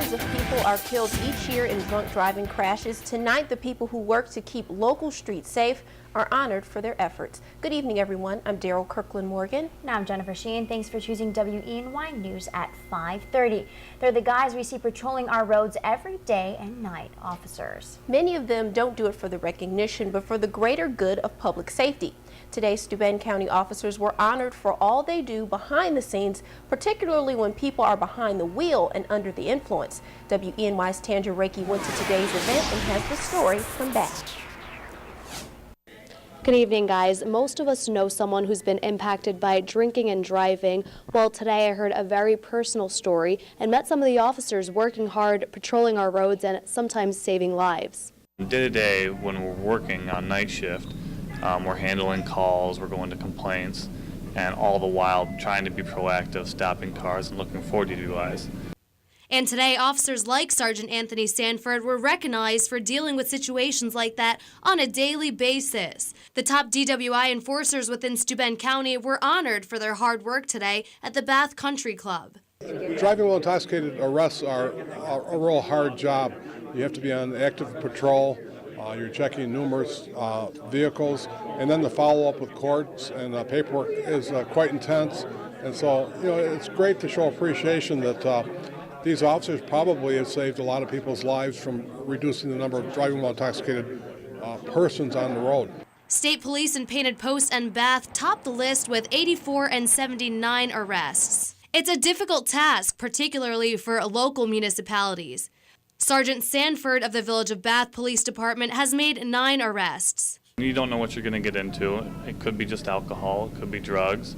Thousands of people are killed each year in drunk driving crashes. Tonight, the people who work to keep local streets safe are honored for their efforts. Good evening, everyone. I'm Daryl Kirkland Morgan. And I'm Jennifer Sheehan. Thanks for choosing WENY News at 5:30. They're the guys we see patrolling our roads every day and night, officers. Many of them don't do it for the recognition, but for the greater good of public safety. Today, Steuben County officers were honored for all they do behind the scenes, particularly when people are behind the wheel and under the influence. WENY's Tandra Reiki went to today's event and has the story from Bath. Good evening, guys. Most of us know someone who's been impacted by drinking and driving. Well, today I heard a very personal story and met some of the officers working hard, patrolling our roads and sometimes saving lives. Day-to-day, when we're working on night shift, we're handling calls, we're going to complaints, and all the while trying to be proactive, stopping cars and looking for DWIs. And today, officers like Sergeant Anthony Sanford were recognized for dealing with situations like that on a daily basis. The top DWI enforcers within Steuben County were honored for their hard work today at the Bath Country Club. Driving while intoxicated arrests are a real hard job. You have to be on active patrol. You're checking numerous vehicles, and then the follow-up with courts and paperwork is quite intense. And so, it's great to show appreciation that these officers probably have saved a lot of people's lives from reducing the number of driving while intoxicated persons on the road. State Police in Painted Post and Bath topped the list with 84 and 79 arrests. It's a difficult task, particularly for local municipalities. Sergeant Sanford of the Village of Bath Police Department has made 9 arrests. You don't know what you're going to get into. It could be just alcohol, it could be drugs.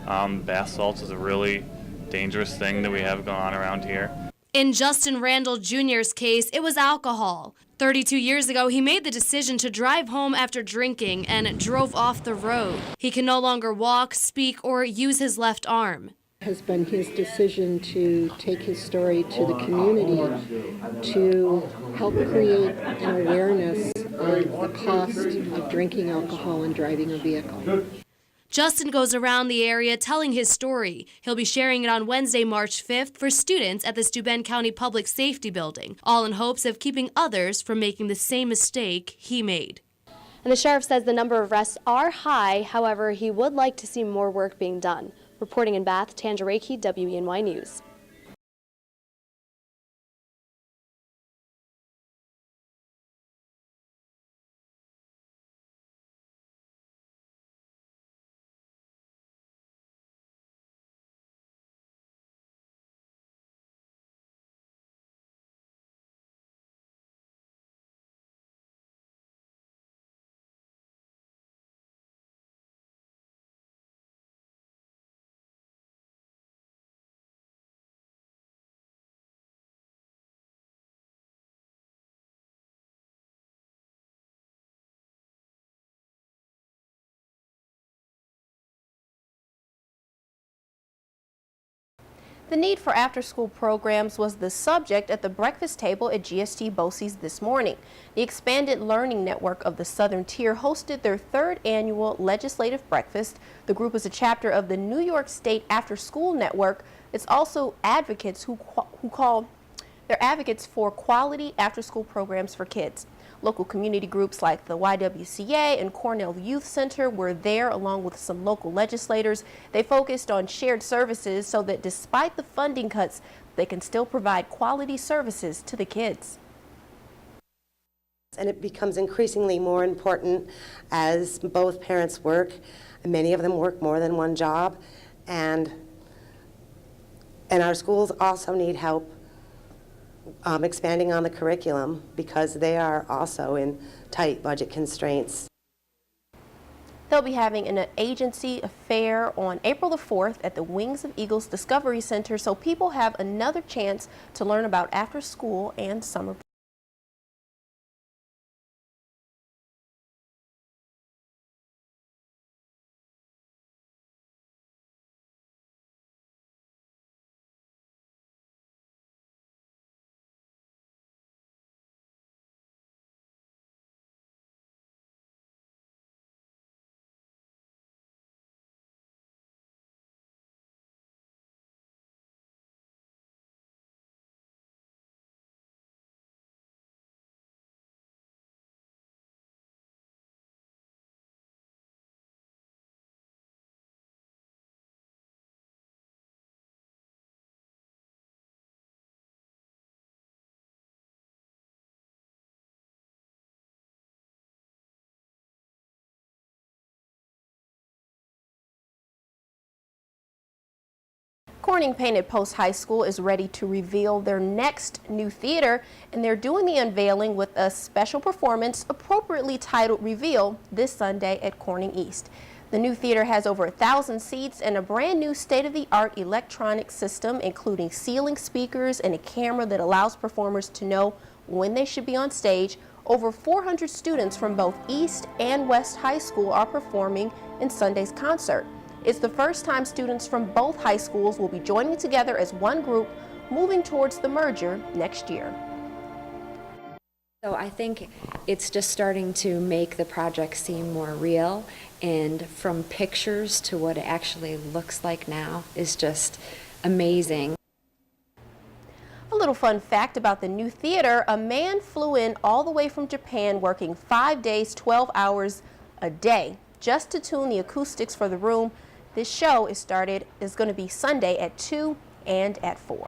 Bath salts is a really dangerous thing that we have going on around here. In Justin Randall Jr.'s case, it was alcohol. 32 years ago, he made the decision to drive home after drinking and drove off the road. He can no longer walk, speak, or use his left arm. Has been his decision to take his story to the community to help create an awareness of the cost of drinking alcohol and driving a vehicle. Justin goes around the area telling his story. He'll be sharing it on Wednesday, March 5th for students at the Steuben County Public Safety Building, all in hopes of keeping others from making the same mistake he made. And the sheriff says the number of arrests are high, however, he would like to see more work being done. Reporting in Bath, Tandra Reiki, WENY News. The need for after-school programs was the subject at the breakfast table at GST BOCES this morning. The Expanded Learning Network of the Southern Tier hosted their 3rd annual legislative breakfast. The group is a chapter of the New York State After-School Network. It's also advocates they're advocates for quality after-school programs for kids. Local community groups like the YWCA and Cornell Youth Center were there along with some local legislators. They focused on shared services so that despite the funding cuts, they can still provide quality services to the kids. And it becomes increasingly more important as both parents work, and many of them work more than one job, and our schools also need help expanding on the curriculum because they are also in tight budget constraints. They'll be having an agency affair on April the 4th at the Wings of Eagles Discovery Center, so people have another chance to learn about after school and summer Corning Painted Post High School is ready to reveal their next new theater, and they're doing the unveiling with a special performance appropriately titled Reveal this Sunday at Corning East. The new theater has over 1,000 seats and a brand new state-of-the-art electronic system, including ceiling speakers and a camera that allows performers to know when they should be on stage. Over 400 students from both East and West High School are performing in Sunday's concert. It's the first time students from both high schools will be joining together as one group, moving towards the merger next year. So I think it's just starting to make the project seem more real, and from pictures to what it actually looks like now is just amazing. A little fun fact about the new theater: a man flew in all the way from Japan, working 5 days, 12 hours a day just to tune the acoustics for the room. This show is going to be Sunday at 2 and at 4.